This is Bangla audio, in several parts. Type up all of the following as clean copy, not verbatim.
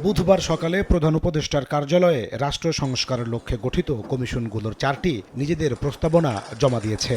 বুধবার সকালে প্রধান উপদেষ্টার কার্যালয়ে রাষ্ট্র সংস্কারের লক্ষ্যে গঠিত কমিশনগুলোর 4টি নিজেদের প্রস্তাবনা জমা দিয়েছে।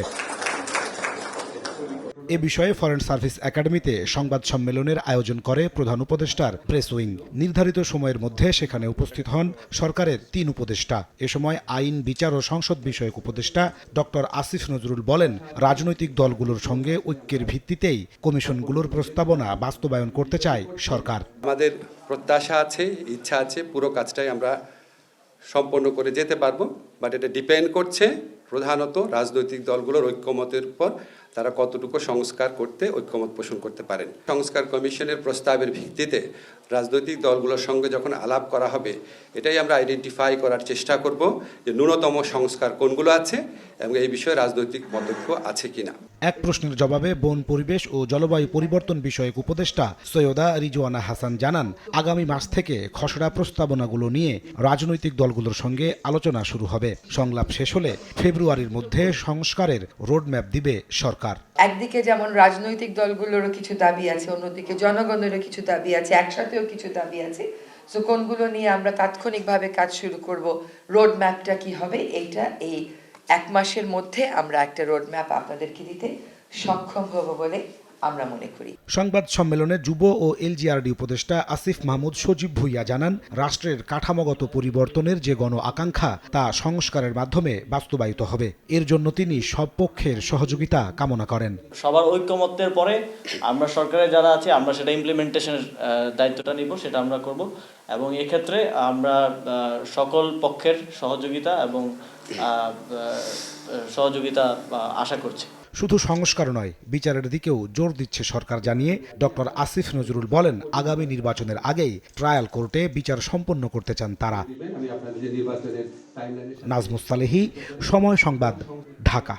এ বিষয়ে ফরেন সার্ভিস একাডেমিতে সংবাদ সম্মেলনের আয়োজন করে প্রধান উপদেষ্টার প্রেস উইং। নির্ধারিত সময়ের মধ্যে সেখানে উপস্থিত হন সরকারের 3 উপদেষ্টা। এ সময় আইন, বিচার ও সংসদ বিষয়ক উপদেষ্টা ডক্টর আসিফ নজরুল বলেন, রাজনৈতিক দলগুলোর সঙ্গে ঐক্যের ভিত্তিতেই কমিশনগুলোর প্রস্তাবনা বাস্তবায়ন করতে চায় সরকার। আমাদের প্রত্যাশা আছে, ইচ্ছা আছে, পুরো কাজটাই আমরা সম্পন্ন করে যেতে পারবো, বাট এটা ডিপেন্ড করছে প্রধানত রাজনৈতিক দলগুলোর ঐক্যমতের উপর, তারা কতটুকু সংস্কার করতে ঐক্যমত পোষণ করতে পারেন। সংস্কার কমিশনের প্রস্তাবের ভিত্তিতে রাজনৈতিক দলগুলোর সঙ্গে যখন আলাপ করা হবে, এটাই আমরা আইডেন্টিফাই করার চেষ্টা করব যে ন্যূনতম সংস্কার কোনগুলো আছে এবং এই বিষয়ে রাজনৈতিক মতৈক্য আছে কিনা। এক প্রশ্নের জবাবে বন, পরিবেশ ও জলবায়ু পরিবর্তন বিষয়ক উপদেষ্টা সৈয়দা রিজওয়ানা হাসান জানান, আগামী মাস থেকে খসড়া প্রস্তাবনাগুলো নিয়ে রাজনৈতিক দলগুলোর সঙ্গে আলোচনা শুরু হবে। সংলাপ শেষ হলে ফেব্রুয়ারির মধ্যে সংস্কারের রোডম্যাপ দিবে সরকার। একদিকে যেমন রাজনৈতিক দলগুলোরও কিছু দাবি আছে, অন্যদিকে জনগণেরও কিছু দাবি আছে, একসাথেও কিছু দাবি আছে। সো কোনগুলো নিয়ে আমরা তাৎক্ষণিকভাবে কাজ শুরু করব, রোড ম্যাপটা কি হবে, এইটা এই 1 মাসের মধ্যে আমরা একটা রোড ম্যাপ আপনাদেরকে দিতে সক্ষম হব বলে আমরা মনে করি। সংবাদ সম্মেলনে যুব ও এলজিআরডি উপদেষ্টা আসিফ মাহমুদ সজীব ভুইয়া জানান, রাষ্ট্রের কাঠামোগত পরিবর্তনের যে গণ আকাঙ্ক্ষা তা সংস্কারের মাধ্যমে বাস্তবায়িত হবে। এর জন্য তিনি সব পক্ষের সহযোগিতা কামনা করেন। সবার ঐক্যমত্যের পরে আমরা সরকারে যারা আছে আমরা সেটা ইমপ্লিমেন্টেশনের দায়িত্বটা নিব, সেটা আমরা করব এবং এক্ষেত্রে আমরা সকল পক্ষের সহযোগিতা এবং সহযোগিতা আশা করছি। শুধু সংস্কার নয়, বিচারের দিকেও জোর দিচ্ছে সরকার জানিয়ে ডক্টর আসিফ নজরুল বলেন, আগামী নির্বাচনের আগেই ট্রায়াল কোর্টে বিচার সম্পন্ন করতে চান তারা। নাজমুস সালেহী, সময় সংবাদ, ঢাকা।